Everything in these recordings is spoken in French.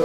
Oh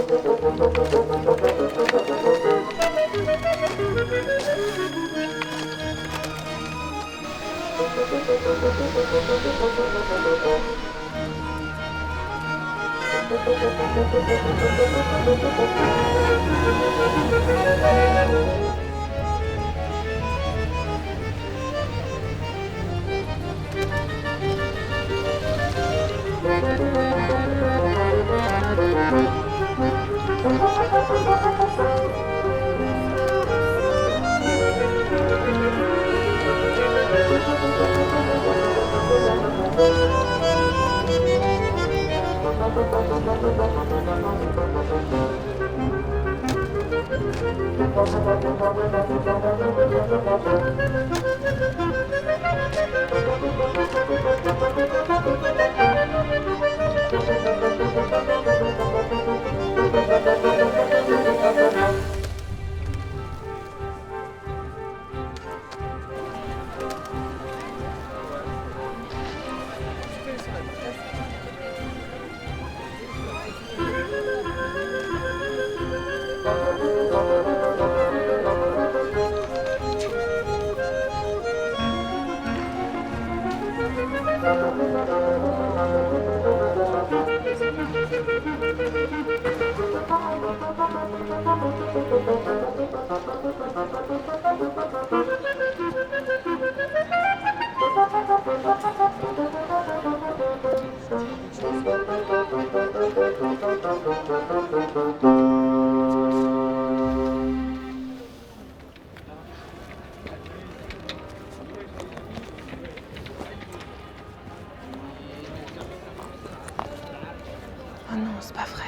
non, c'est pas vrai.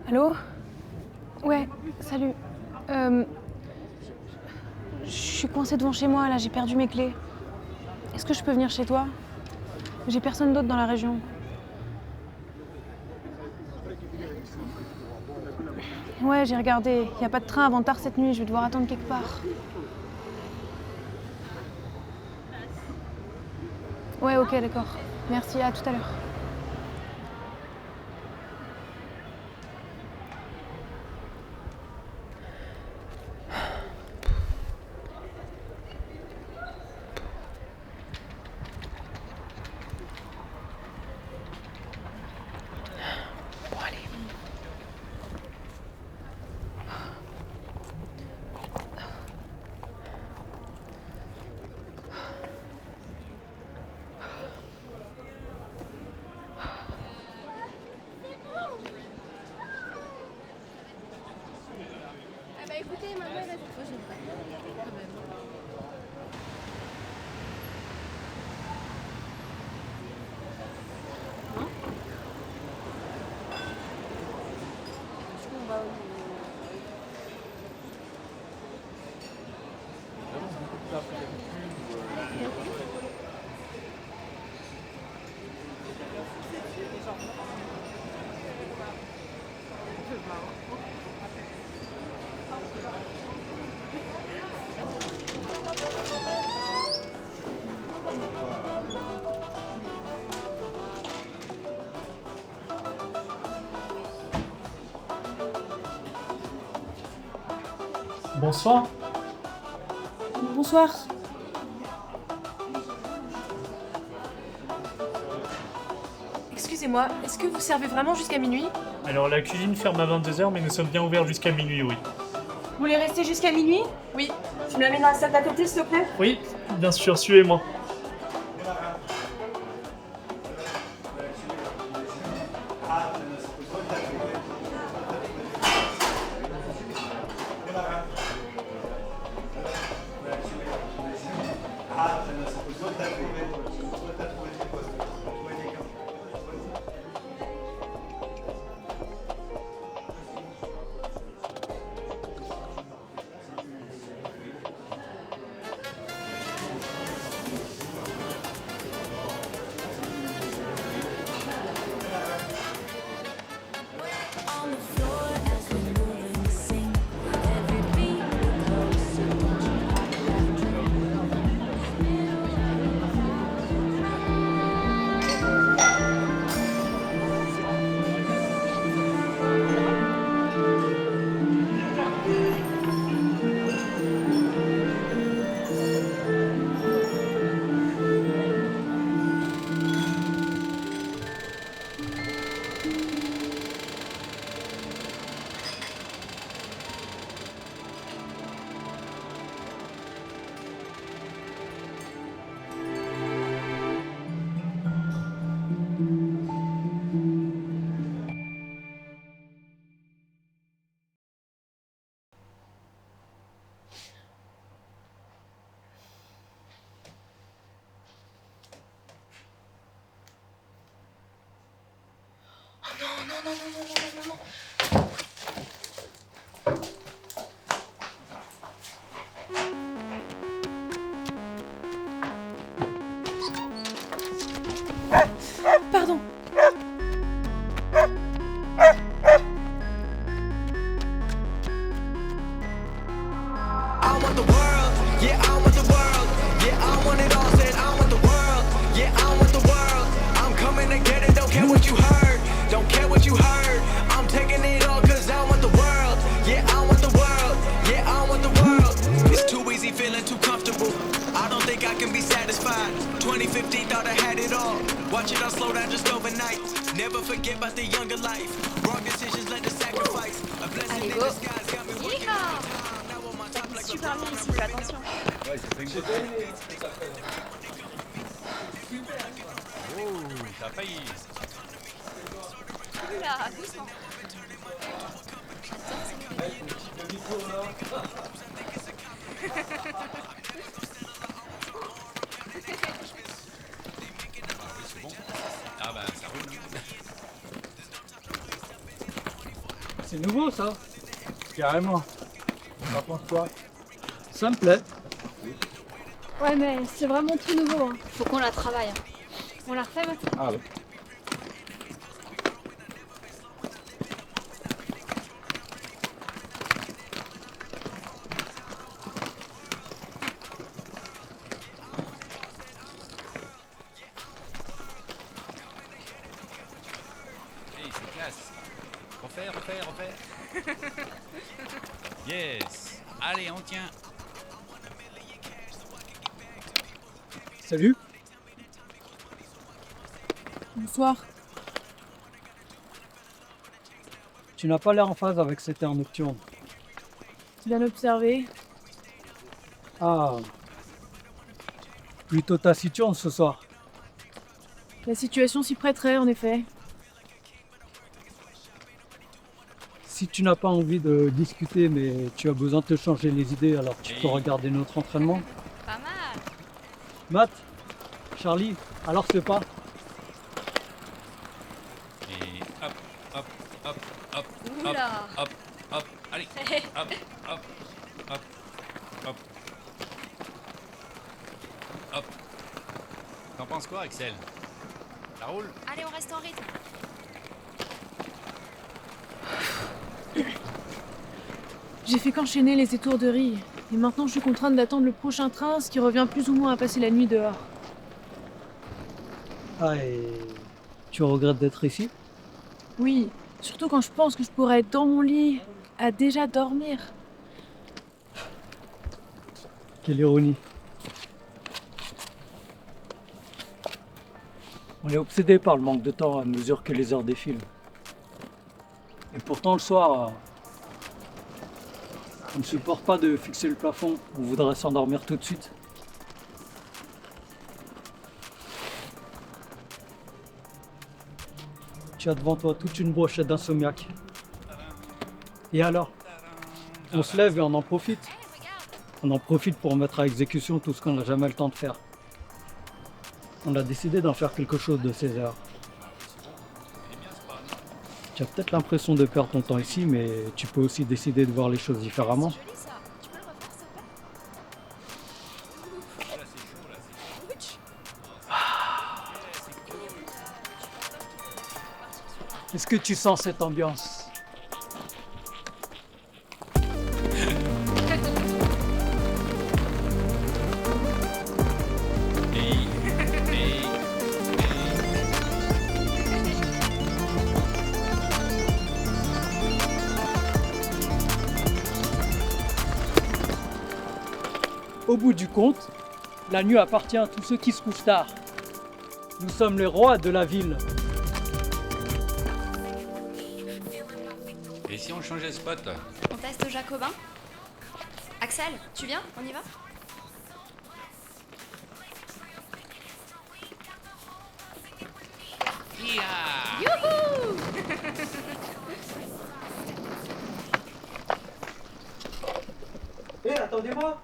Allô? Ouais, salut. Je suis coincée devant chez moi, là, j'ai perdu mes clés. Est-ce que je peux venir chez toi? J'ai personne d'autre dans la région. Ouais, j'ai regardé. Y a pas de train avant tard cette nuit, je vais devoir attendre quelque part. Ouais, ok, d'accord. Merci, à tout à l'heure. Bon, allez. Ah bah écoutez, maman, elle a dit que j'aime pas quand même. Hein? Est-ce qu'on va Bonsoir. Bonsoir. Excusez-moi, est-ce que vous servez vraiment jusqu'à minuit? Alors la cuisine ferme à 22h, mais nous sommes bien ouverts jusqu'à minuit, oui. Vous voulez rester jusqu'à minuit? Oui. Tu me la mets dans la salle d'à côté, s'il te plaît? Oui, bien sûr, suivez-moi. On the floor as we move and sing. Every beat closer. Pardon. I want the world, yeah, I want the world, yeah, I want it all, said I want the world, yeah, I want the world, I'm coming to get it, don't care what you heard, don't care what you heard, I'm taking it all cause I want the world, yeah, I want the world, yeah, I want the world, it's too easy feeling too comfortable, I don't think I can be satisfied, 2015 thought I had it all, watch it all slow down just overnight, never forget about the younger life, wrong decisions led to sacrifice, a blessing in disguise got me working Yeehaw. now on my top like Super bien ici, fais attention. T'as failli. Oula, doucement. Ah bah ça roule. C'est nouveau ça. Carrément. T'en penses quoi? Ça me plaît. Ouais, mais c'est vraiment tout nouveau. Hein. Faut qu'on la travaille. Hein. On la refait maintenant. Ah ouais. Hey, c'est classe. Refais. Yes. Allez, on tient. Salut. Bonsoir. Tu n'as pas l'air en phase avec cet air nocturne. Bien observé. Ah. Plutôt taciturne ce soir. La situation s'y prêterait, en effet. Si tu n'as pas envie de discuter mais tu as besoin de te changer les idées, alors tu peux Oui. regarder notre entraînement. Pas mal. Matt, Charlie, alors c'est pas. Et hop, hop, hop, hop, Oula. hop, hop. Allez. Hop, hop, hop, hop. Hop. T'en penses quoi, Axel? Ça roule? Allez, on reste en rythme. J'ai fait qu'enchaîner les étourderies. Et maintenant, je suis contrainte d'attendre le prochain train, ce qui revient plus ou moins à passer la nuit dehors. Ah, et tu regrettes d'être ici? Oui, surtout quand je pense que je pourrais être dans mon lit, à déjà dormir. Quelle ironie. On est obsédé par le manque de temps à mesure que les heures défilent. Et pourtant le soir, on ne supporte pas de fixer le plafond, on voudrait s'endormir tout de suite. Tu as devant toi toute une brochette d'insomniaques. Et alors? On se lève et on en profite. On en profite pour mettre à exécution tout ce qu'on n'a jamais le temps de faire. On a décidé d'en faire quelque chose de ces heures. Tu as peut-être l'impression de perdre ton temps ici, mais tu peux aussi décider de voir les choses différemment. Est-ce que tu sens cette ambiance? Au bout du compte, la nuit appartient à tous ceux qui se couchent tard. Nous sommes les rois de la ville. Et si on changeait de spot là? On teste au Jacobin. Axel, tu viens? On y va? Hé, attendez-moi!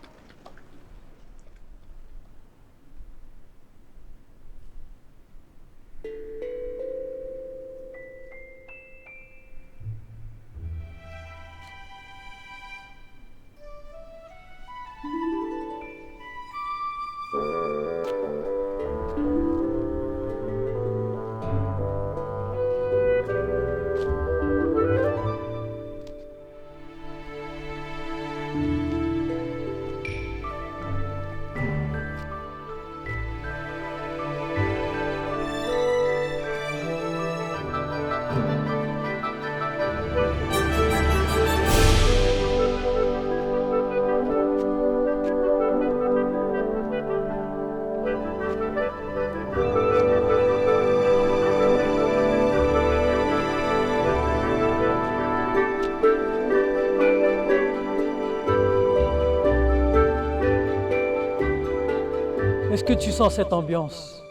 Est-ce que tu sens cette ambiance?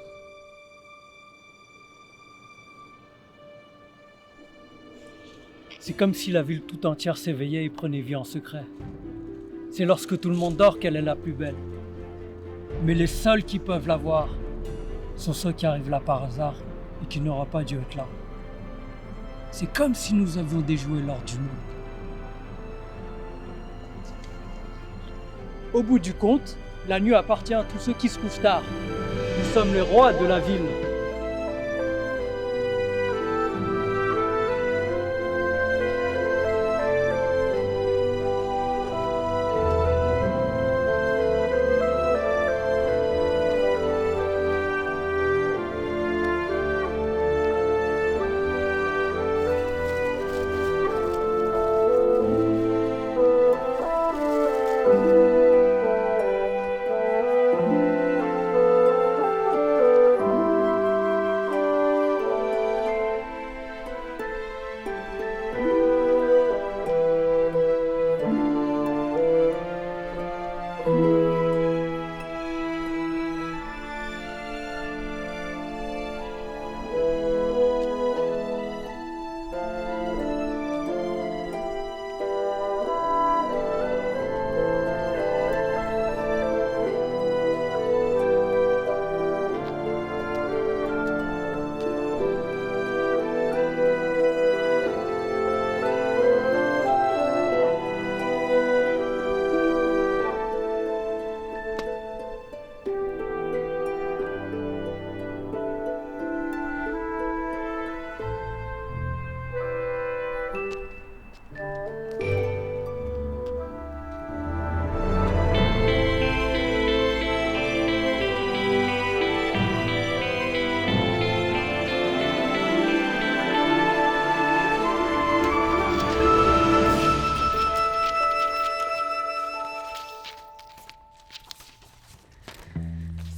C'est comme si la ville tout entière s'éveillait et prenait vie en secret. C'est lorsque tout le monde dort qu'elle est la plus belle. Mais les seuls qui peuvent la voir sont ceux qui arrivent là par hasard et qui n'auraient pas dû être là. C'est comme si nous avions déjoué l'ordre du monde. Au bout du compte, la nuit appartient à tous ceux qui se couchent tard. Nous sommes les rois de la ville.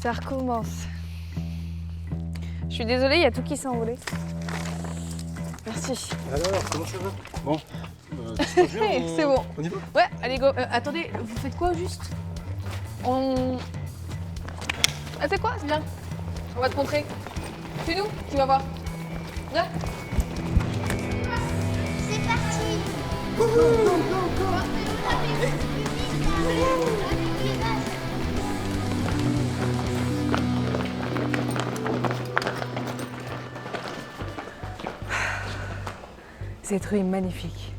Ça recommence. Je suis désolée, il y a tout qui s'est envolé. Merci. Alors, comment ça va? Bon, ça se passe bien, C'est bon. On y va? Ouais, allez go. Attendez, vous faites quoi au juste? On... Ah, c'est quoi? C'est bien. On va te montrer. Suis-nous, tu vas voir. Viens. C'est parti. Cette rue est magnifique.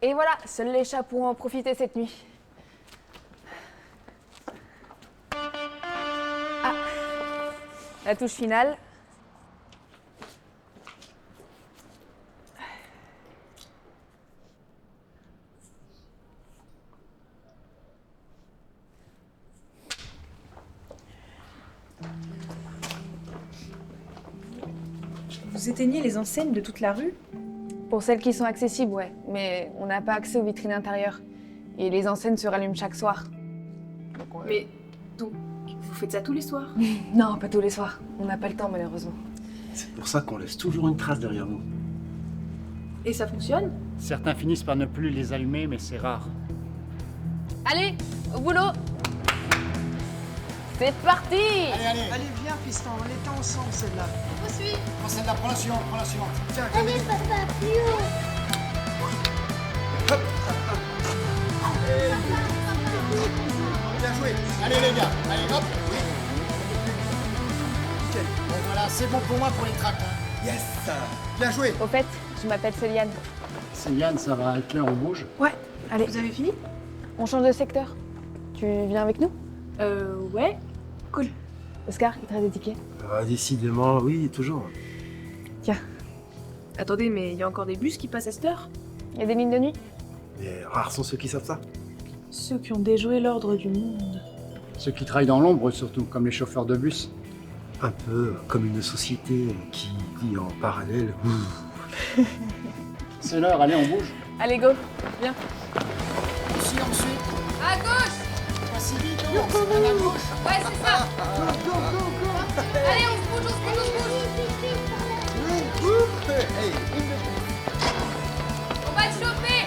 Et voilà, seuls les chats pourront en profiter cette nuit. Ah, la touche finale. Vous éteignez les enseignes de toute la rue? Pour celles qui sont accessibles, ouais. Mais on n'a pas accès aux vitrines intérieures. Et les enseignes se rallument chaque soir. Mais donc, vous faites ça tous les soirs? Non, pas tous les soirs. On n'a pas le temps, malheureusement. C'est pour ça qu'on laisse toujours une trace derrière nous. Et ça fonctionne? Certains finissent par ne plus les allumer, mais c'est rare. Allez, au boulot. C'est parti. Allez. Allez, viens, piston, on était ensemble, celle-là. Prends celle-là, prends la suivante, Tiens, Allez, papa, plus haut. bien joué. Allez les gars, allez hop. Bon voilà, c'est bon pour moi pour les tracts. Yes. Bien joué. Au fait, je m'appelle Céliane. C'est Yann, ça va être l'heure, on bouge. Ouais, allez. Vous avez fini? On change de secteur. Tu viens avec nous? Ouais. Cool. Oscar, il te reste des tickets? Décidément, oui, toujours. Tiens, Attendez, mais il y a encore des bus qui passent à cette heure? il y a des lignes de nuit? Mais rares sont ceux qui savent ça. Ceux qui ont déjoué l'ordre du monde. Ceux qui travaillent dans l'ombre surtout, comme les chauffeurs de bus. Un peu comme une société qui vit en parallèle. C'est l'heure, allez, on bouge. Allez, go. Viens. Ensuite. À gauche. Pas si vite, on se donne à gauche. Ouais, c'est ça. Allez, on se bouge, on se On va te choper.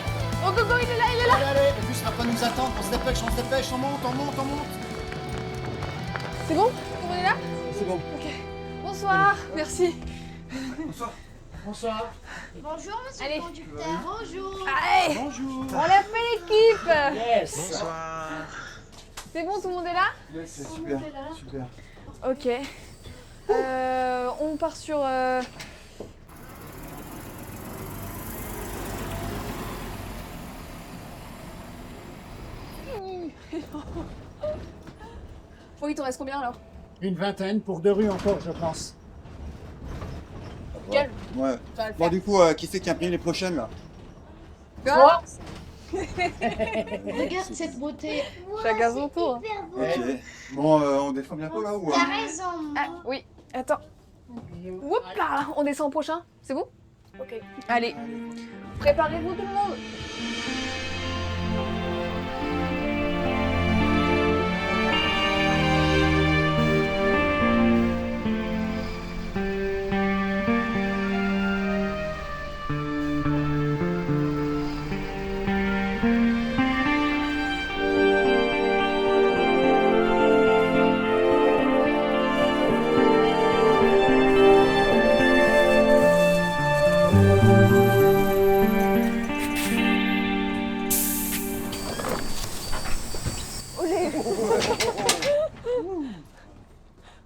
Oh, Gogo, il est là. Allez, le bus va pas nous attendre, on se dépêche, on monte. C'est bon? Tout le monde est là? C'est bon. Ok. Bonsoir. Merci. Bonsoir. Bonjour, monsieur Allez. le conducteur. Bonjour. Allez. Bonjour. On l'a fait l'équipe. Yes. Bonsoir. C'est bon, tout le monde est là? Ouais, c'est super. Super. Ok. On part sur... Bon, il t'en reste combien alors? Une vingtaine pour 2 rues encore, je pense. Quel? Ouais. Ça va le Bon, faire. du coup, qui c'est qui imprime les prochaines là? Quoi? Regarde cette beauté. Chacun son tour. Hyper beau. Ok. Bon, on descend bientôt là ou T'as raison. Ah, oui, attends. Oups là, on descend au prochain, c'est bon? Ok. Allez, préparez-vous tout le monde.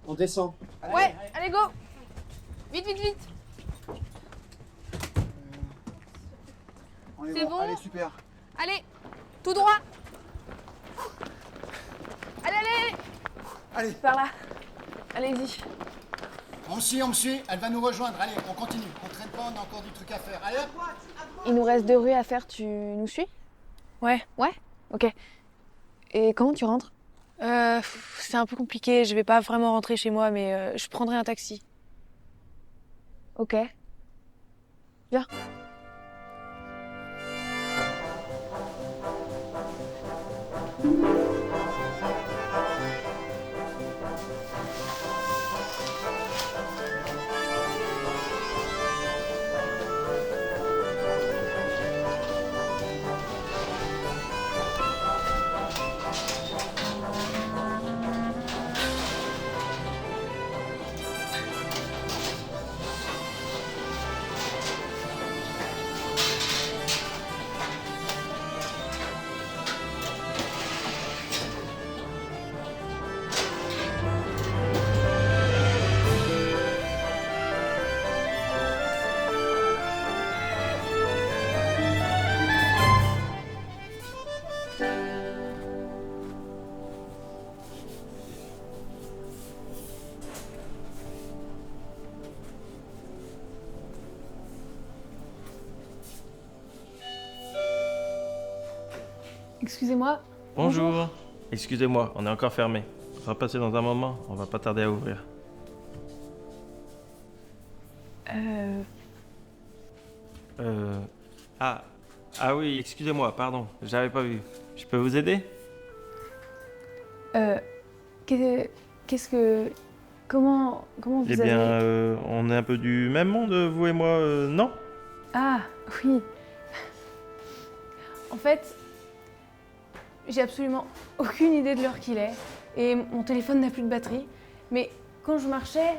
On descend. Ouais, allez go. Vite, vite, vite. On est C'est bon. Allez, super. Allez, tout droit. Allez, allez, allez. Allez. Par là. Allez-y. On me suit, elle va nous rejoindre. Allez, on continue. On traîne pas, on a encore du truc à faire. Allez, hop. Il nous reste 2 rues à faire, tu nous suis? Ouais. Ouais? Ok. Et comment tu rentres? C'est un peu compliqué, je vais pas vraiment rentrer chez moi, mais je prendrai un taxi. Ok. Viens. Excusez-moi. Bonjour. Excusez-moi, on est encore fermé. On va passer dans un moment, on va pas tarder à ouvrir. Ah oui, excusez-moi, pardon, j'avais pas vu. Je peux vous aider? Qu'est-ce que... Comment vous Eh bien, on est un peu du même monde, vous et moi, non? Ah, oui. En fait, j'ai absolument aucune idée de l'heure qu'il est. Et mon téléphone n'a plus de batterie. Mais quand je marchais,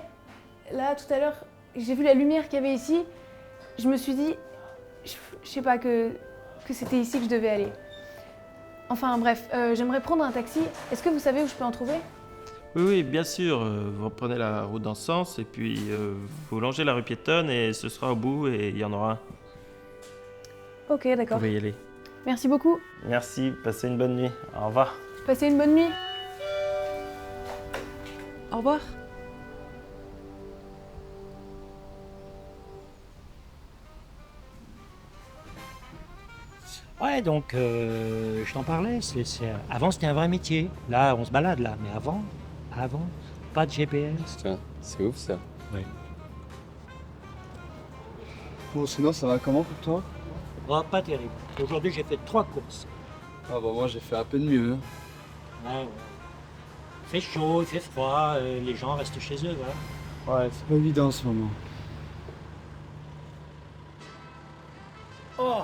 là, tout à l'heure, j'ai vu la lumière qu'il y avait ici. Je me suis dit, je sais pas, que c'était ici que je devais aller. Enfin, bref, j'aimerais prendre un taxi. Est-ce que vous savez où je peux en trouver? Oui, bien sûr. Vous reprenez la route dans ce sens et puis vous longez la rue piétonne et ce sera au bout et il y en aura un. Ok, Vous d'accord. pouvez y aller. Merci beaucoup. Merci, passez une bonne nuit. Au revoir. Passez une bonne nuit. Au revoir. Ouais, donc, je t'en parlais. Avant, c'était un vrai métier. Là, on se balade, là. Mais avant, pas de GPS. Putain, c'est ouf, ça. Ouais. Bon, sinon, ça va comment pour toi? Oh, pas terrible. Aujourd'hui, j'ai fait 3 courses. Ah bah moi, j'ai fait un peu de mieux. Ouais. Il fait chaud, il fait froid, les gens restent chez eux, voilà. Ouais, c'est pas évident en ce moment. Oh,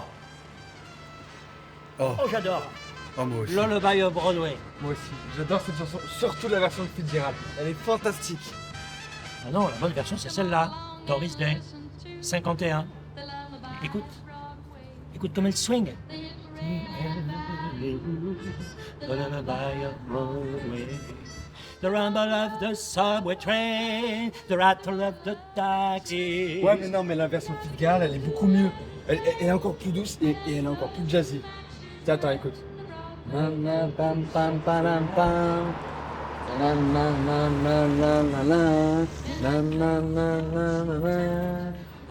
j'adore. Oh, moi aussi. Lullaby of Broadway. Moi aussi. J'adore cette chanson, surtout la version de Fitzgerald. Elle est fantastique. Ah non, la bonne version, c'est celle-là. Doris Day, 51. Écoute. Écoute comme elle swing. The lullaby of Broadway. The rumble of the subway train. The rattle of the taxi. Ouais, mais non, mais la version Fitzgerald, elle est beaucoup mieux. Elle est encore plus douce et elle est encore plus jazzy. Tiens, attends, écoute.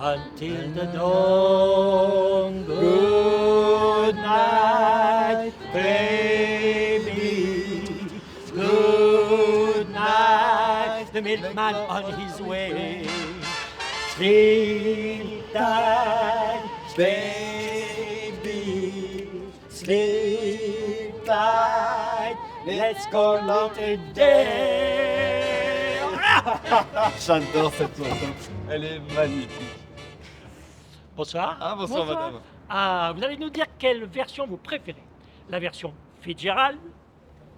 Until the dawn, good night, baby. Good night, the milkman on his way. Sleep tight, baby. Sleep tight, let's go long today. J'adore cette chanson. Elle est magnifique. Bonsoir. Ah, bonsoir, madame. Ah, vous allez nous dire quelle version vous préférez? La version Fitzgerald?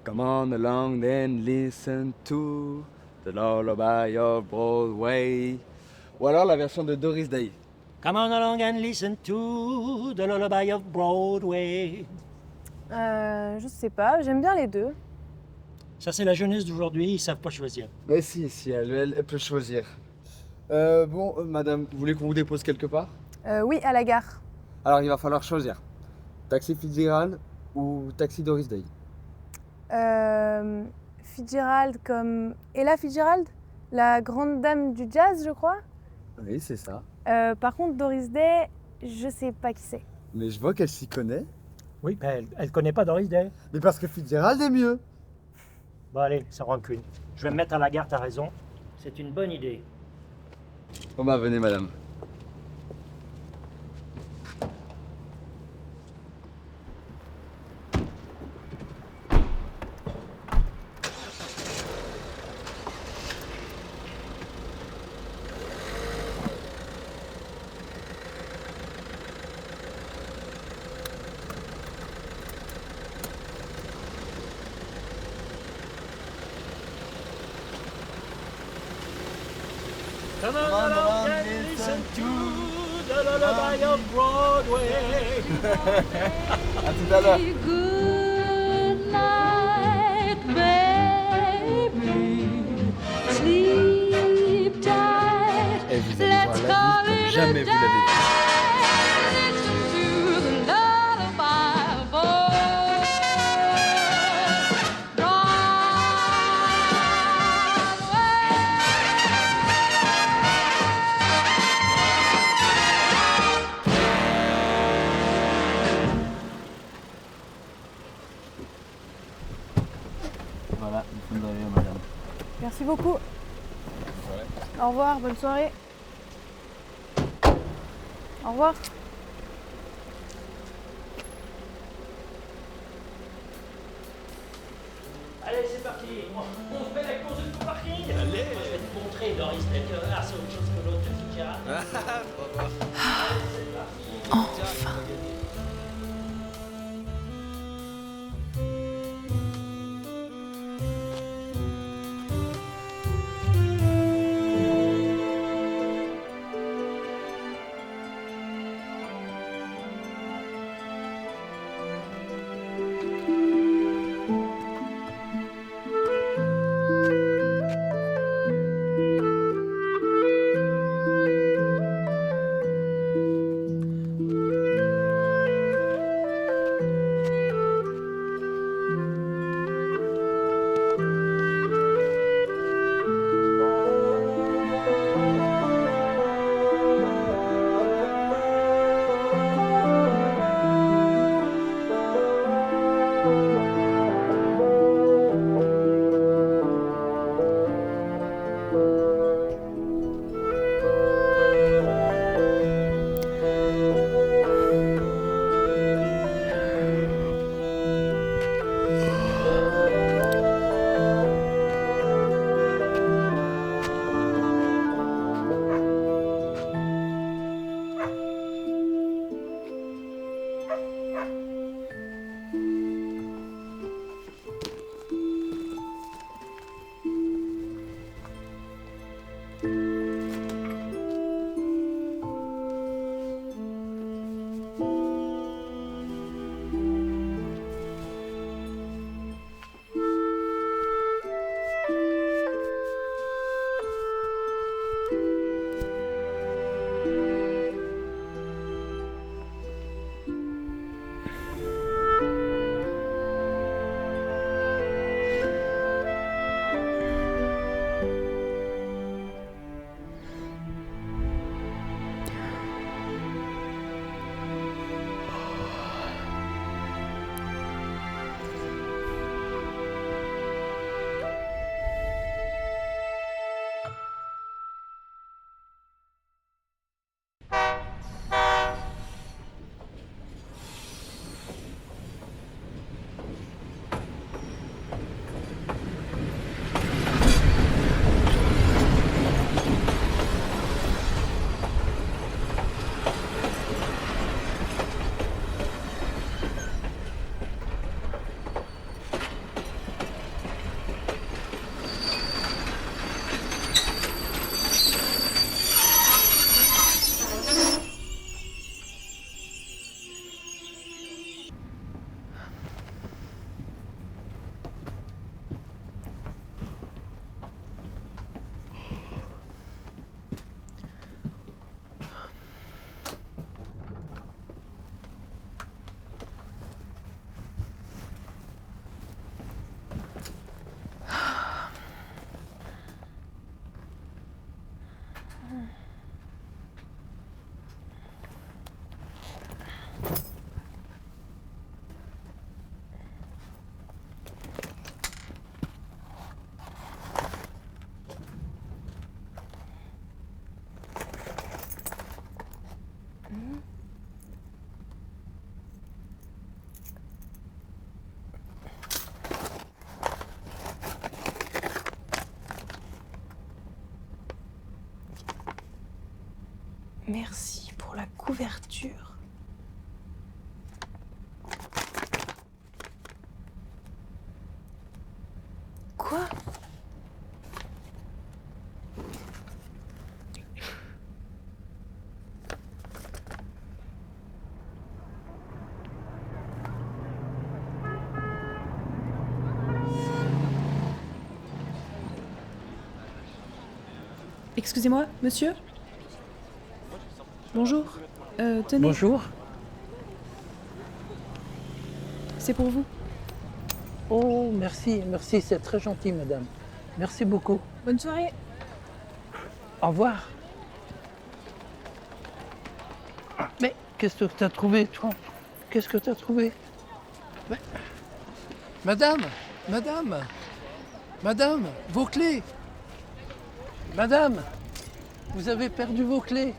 Come on along and listen to the lullaby of Broadway. Ou alors la version de Doris Day. Come on along and listen to the lullaby of Broadway. Je sais pas, j'aime bien les deux. Ça, c'est la jeunesse d'aujourd'hui, ils savent pas choisir. Mais si, elle peut choisir. Madame, vous voulez qu'on vous dépose quelque part? Oui, à la gare. Alors il va falloir choisir. Taxi Fitzgerald ou taxi Doris Day? Fitzgerald comme... Ella Fitzgerald? La grande dame du jazz, je crois. Oui, c'est ça. Par contre, Doris Day, je sais pas qui c'est. Mais je vois qu'elle s'y connaît. Oui, mais elle connaît pas Doris Day. Mais parce que Fitzgerald est mieux. Bon allez, ça rancune. Je vais me mettre à la gare, t'as raison. C'est une bonne idée. Bon bah venez madame. Come on along and listen to the lullaby of Broadway. À tout à l'heure. Good night, baby. Sleep tight. Et vous allez voir la vie comme jamais vous l'avez vu. Voilà, une bonne journée, madame. Merci beaucoup. Au revoir, bonne soirée. Au revoir. Allez, c'est parti. On fait la course de parking. Allez. Moi, je vais te montrer, Doris Day. Ah, c'est autre chose que l'autre de Fitzgerald. Enfin. Merci pour la couverture. Quoi? Excusez-moi, monsieur? Bonjour. Tenez. Bonjour. C'est pour vous. Oh, merci, merci, c'est très gentil, madame. Merci beaucoup. Bonne soirée. Au revoir. Mais qu'est-ce que tu as trouvé, toi? Qu'est-ce que tu as trouvé? Mais... Madame, vos clés. Madame, vous avez perdu vos clés.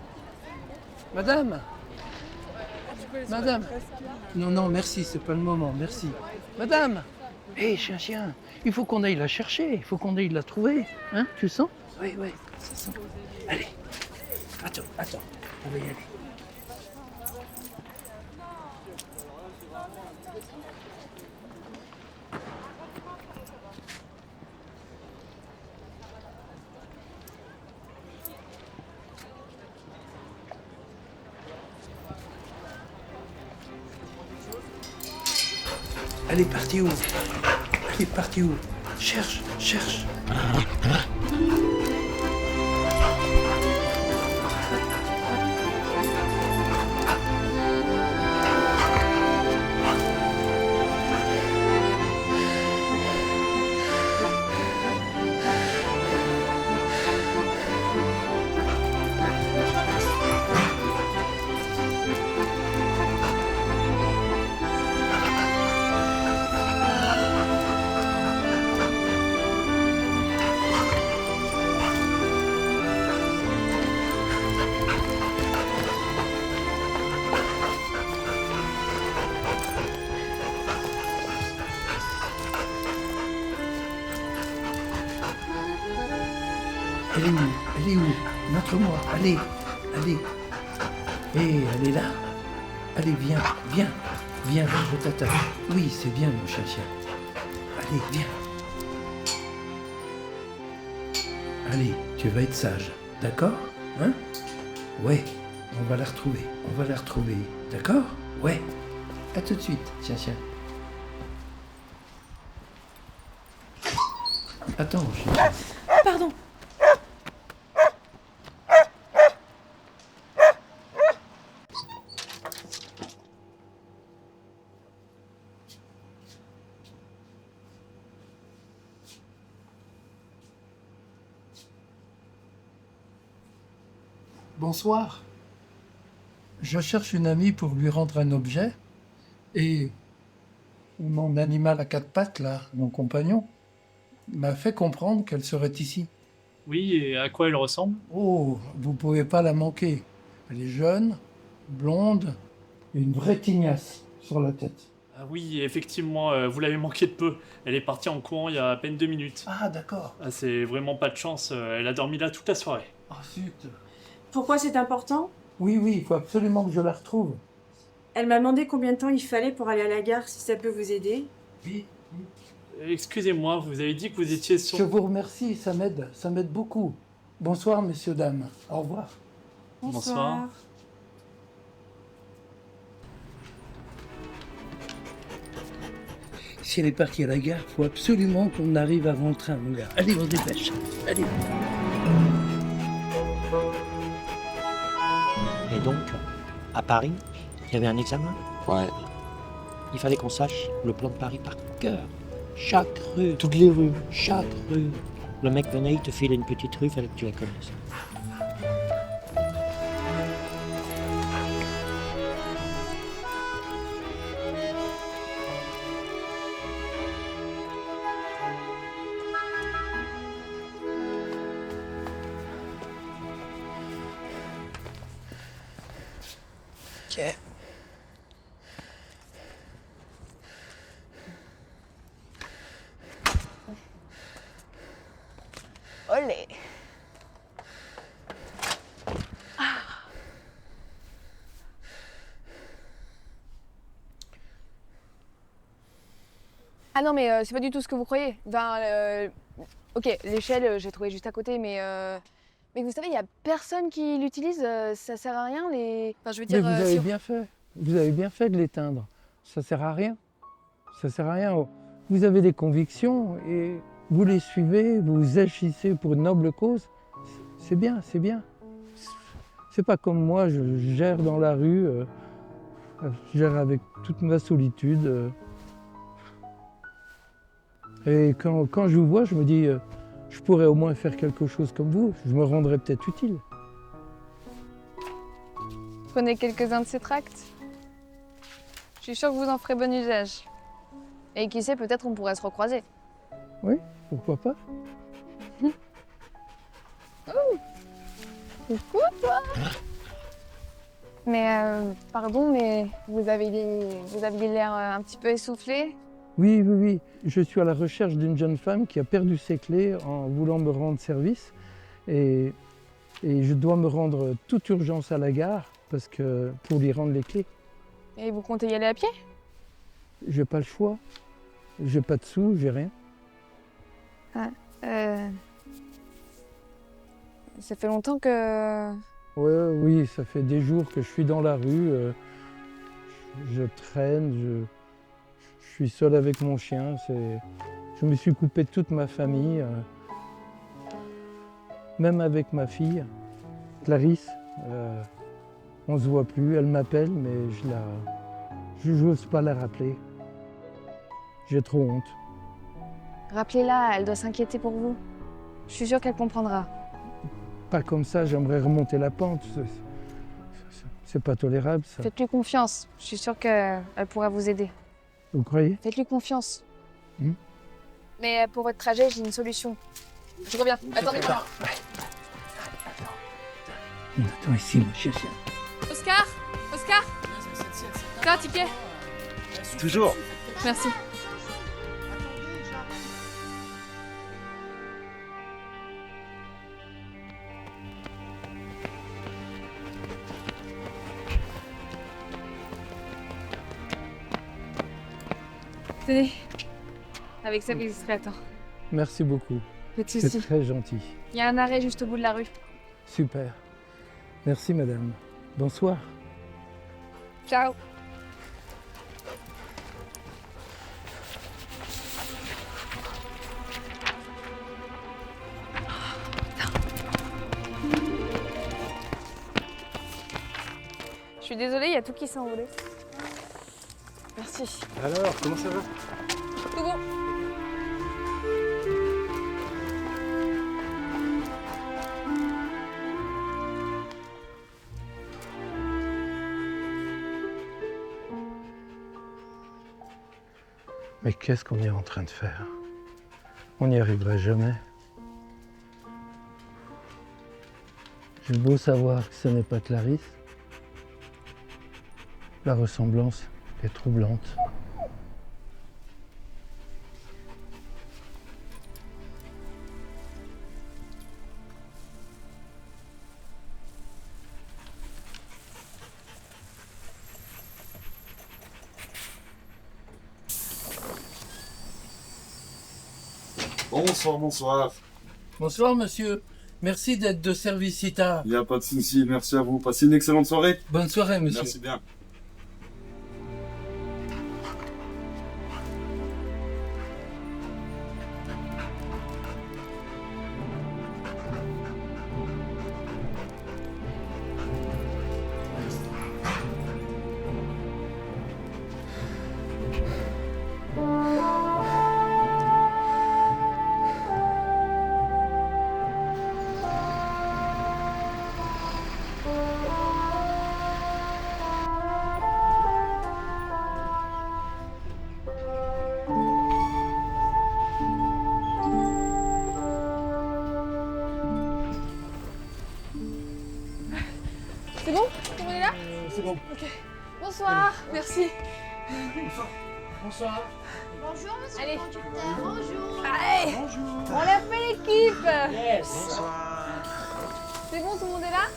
Madame. Non, merci, c'est pas le moment, merci. Madame. Hé, chien, il faut qu'on aille la chercher, il faut qu'on aille la trouver. Hein, tu sens? Oui, ça sent. Allez, attends, on va y aller. Elle est partie où? Cherche. Elle est où? Montre-moi, allez. Hé, elle est là. Allez, viens, je t'attache. Oui, c'est bien, mon chien. Allez, viens. Allez, tu vas être sage, d'accord? Hein? Ouais, on va la retrouver, d'accord? Ouais. À tout de suite, chien. Attends, chien. Pardon. Bonsoir. Je cherche une amie pour lui rendre un objet et mon animal à quatre pattes, là, mon compagnon, m'a fait comprendre qu'elle serait ici. Oui, et à quoi elle ressemble? Oh, vous pouvez pas la manquer. Elle est jeune, blonde, et une vraie tignasse sur la tête. Ah oui, effectivement, vous l'avez manqué de peu. Elle est partie en courant il y a à peine 2 minutes. Ah, d'accord. Ah, c'est vraiment pas de chance, elle a dormi là toute la soirée. Oh, zut. Pourquoi c'est important? Oui, il faut absolument que je la retrouve. Elle m'a demandé combien de temps il fallait pour aller à la gare, si ça peut vous aider. Oui. Excusez-moi, vous avez dit que vous étiez sur... Je vous remercie, ça m'aide beaucoup. Bonsoir, messieurs, dames. Au revoir. Bonsoir. Si elle est partie à la gare, faut absolument qu'on arrive avant le train, mon gars. Allez, on se dépêche. Allez. Et donc, à Paris, il y avait un examen. Ouais. Il fallait qu'on sache le plan de Paris par cœur. Chaque rue, toutes les rues, chaque rue. Le mec venait, il te filait une petite rue, il fallait que tu la connaisses. Ok. Olé. Ah non, mais c'est pas du tout ce que vous croyez. Ben, ok, l'échelle, j'ai trouvé juste à côté, mais vous savez, il y a personne qui l'utilise, ça sert à rien, les... Enfin, je veux Mais dire... vous avez si on- bien fait. Vous avez bien fait de l'éteindre. Ça sert à rien. Ça sert à rien. Vous avez des convictions et vous les suivez, vous agissez pour une noble cause. C'est bien, c'est bien. C'est pas comme moi, je gère dans la rue, je gère avec toute ma solitude. Et quand je vous vois, je me dis, je pourrais au moins faire quelque chose comme vous. Je me rendrais peut-être utile. Prenez quelques-uns de ces tracts. Je suis sûre que vous en ferez bon usage. Et qui sait, peut-être on pourrait se recroiser. Oui, pourquoi pas? Coucou, toi. Mais, pardon, mais vous aviez l'air un petit peu essoufflé. Oui, oui, oui. Je suis à la recherche d'une jeune femme qui a perdu ses clés en voulant me rendre service. Et je dois me rendre toute urgence à la gare pour lui rendre les clés. Et vous comptez y aller à pied? J'ai pas le choix. J'ai pas de sous, j'ai rien. Ah, ça fait longtemps que... Ouais, oui, ça fait des jours que je suis dans la rue. Je traîne, je suis seul avec mon chien. Je me suis coupé de toute ma famille. Même avec ma fille, Clarisse. On se voit plus, elle m'appelle, mais je n'ose pas la rappeler. J'ai trop honte. Rappelez-la, elle doit s'inquiéter pour vous. Je suis sûre qu'elle comprendra. Pas comme ça, j'aimerais remonter la pente. C'est pas tolérable, ça. Faites-lui confiance. Je suis sûre qu'elle pourra vous aider. Vous croyez? Faites-lui confiance. Mais pour votre trajet, j'ai une solution. Je reviens. Attendez-moi. Attends ici, mon chien. Oscar Oscar T'as un ticket? Toujours. Merci. Tenez. Avec ça, vous y serez à temps. Merci beaucoup. Pas de C'est soucis. très gentil. Il y a un arrêt juste au bout de la rue. Super. Merci, madame. Bonsoir. Ciao. Je suis désolée, il y a tout qui s'est envolé. Merci. Alors, comment ça va? Tout bon. Mais qu'est-ce qu'on est en train de faire? On n'y arriverait jamais. J'ai beau savoir que ce n'est pas Clarisse. La ressemblance est troublante. Bonsoir, bonsoir. Bonsoir, monsieur. Merci d'être de service si tard. Il n'y a pas de souci, merci à vous. Passez une excellente soirée. Bonne soirée, monsieur. Merci bien. ensemble. Ok. Bonsoir, merci. Bonsoir. Bonjour, monsieur Allez. le conducteur. Bonjour. Allez, Bonjour. on l'a fait l'équipe. Yes. C'est bon, tout le monde est là?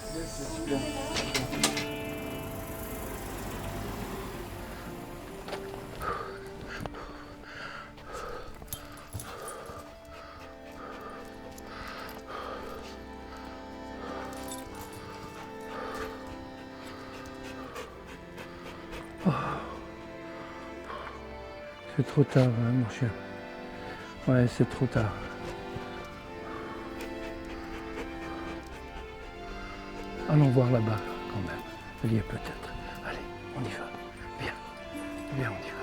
C'est trop tard, hein, mon chien. Ouais, c'est trop tard. Allons voir là-bas, quand même. Il y est peut-être. Allez, on y va. Viens. Viens, on y va.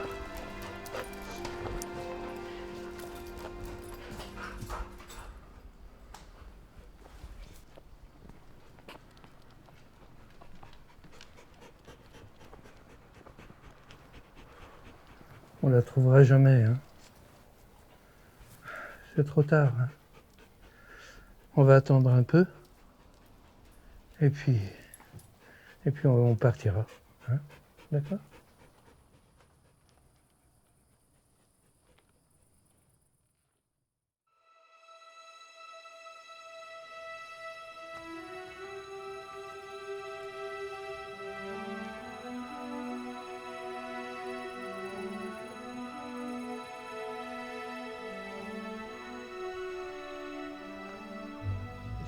On la trouvera jamais, hein. C'est trop tard, hein. On va attendre un peu. Et puis on partira, hein. D'accord?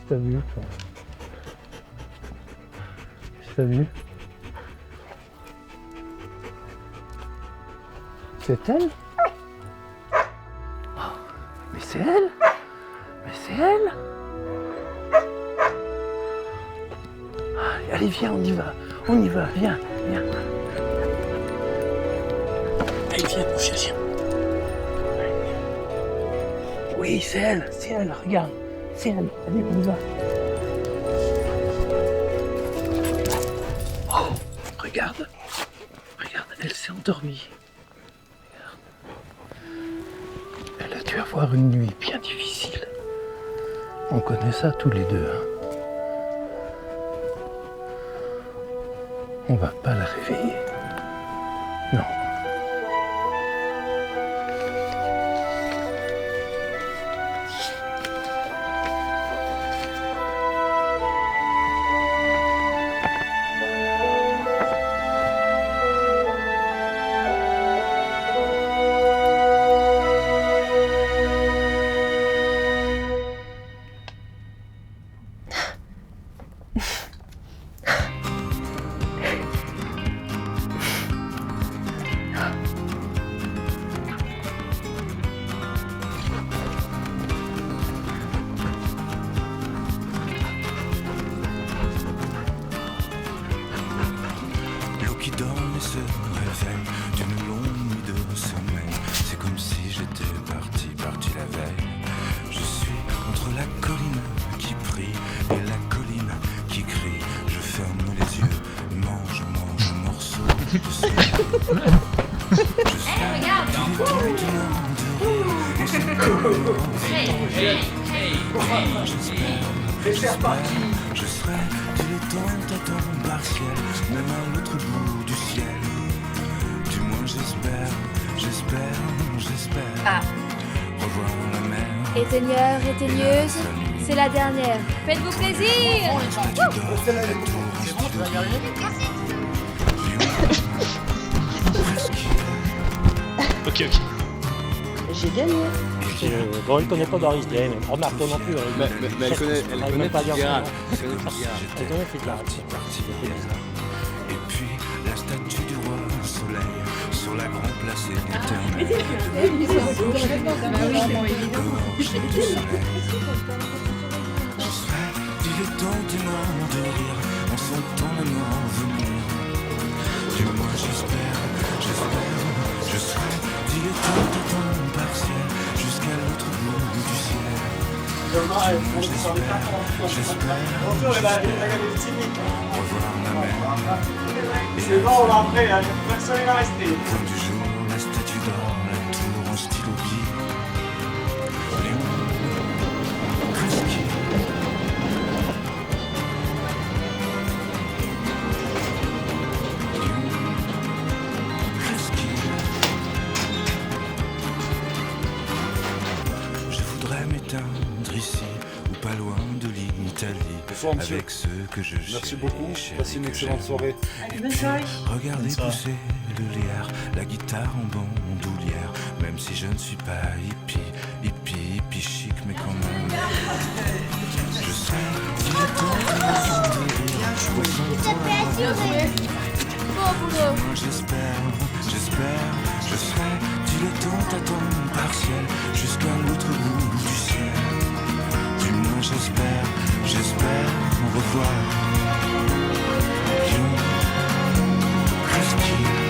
T'as vu, toi? T'as vu? C'est elle? Oh, mais c'est elle? Mais c'est elle? Allez, viens, on y va. On y va, viens, viens. Allez, viens, mon chien. Oui, c'est elle, regarde. C'est elle, allez, on y va. Oh, regarde, elle s'est endormie. Regarde. Elle a dû avoir une nuit bien difficile. On connaît ça tous les deux, hein. On va pas la réveiller. Non. L'eau qui dorme et se réveille d'une longue nuit de semaine. C'est comme si j'étais parti la veille. Je suis entre la colline qui prie et la colline qui crie. Je ferme les yeux, mange un morceau de ciel. Je serai du monde de rire et c'est j'espère, je serai dilettante à temps partiel, même à l'autre bout du ciel. Du moins j'espère Ah. revoir la mer. Éteigneurs, éteigneuse, c'est la dernière. Faites-vous plaisir. Ok. J'ai gagné. Bon, il connaît pas Doris Day, mais remarque toi non plus. Mais elle connaît pas dire Figueras. ça. Elle connaît Figueras. Et puis la statue du roi soleil sur la grande place éternelle. Je serai dilettantement de rire en sentant la mort venir. Du moins j'espère, je serai dilettante à temps partiel jusqu'à l'autre bout du ciel. Revoir la mer. C'est bon, on va après, hein. Personne n'est resté. Comme du jour, la statue d'or, la tour en stylo pied. Léon, Kreski. pas loin de l'Italie. Bonsoir, monsieur. Avec ceux que je Merci beaucoup. Passez une excellente soirée. Bonne soirée. Regardez pousser de l'air, la guitare en bandoulière. Même si je ne suis pas hippie chic, mais quand même. Je serai dilettante de rire. Moi j'espère, je serai dilettante à temps partiel jusqu'à l'autre bout du ciel. Du moins j'espère, au revoir. Lyon, presqu'île.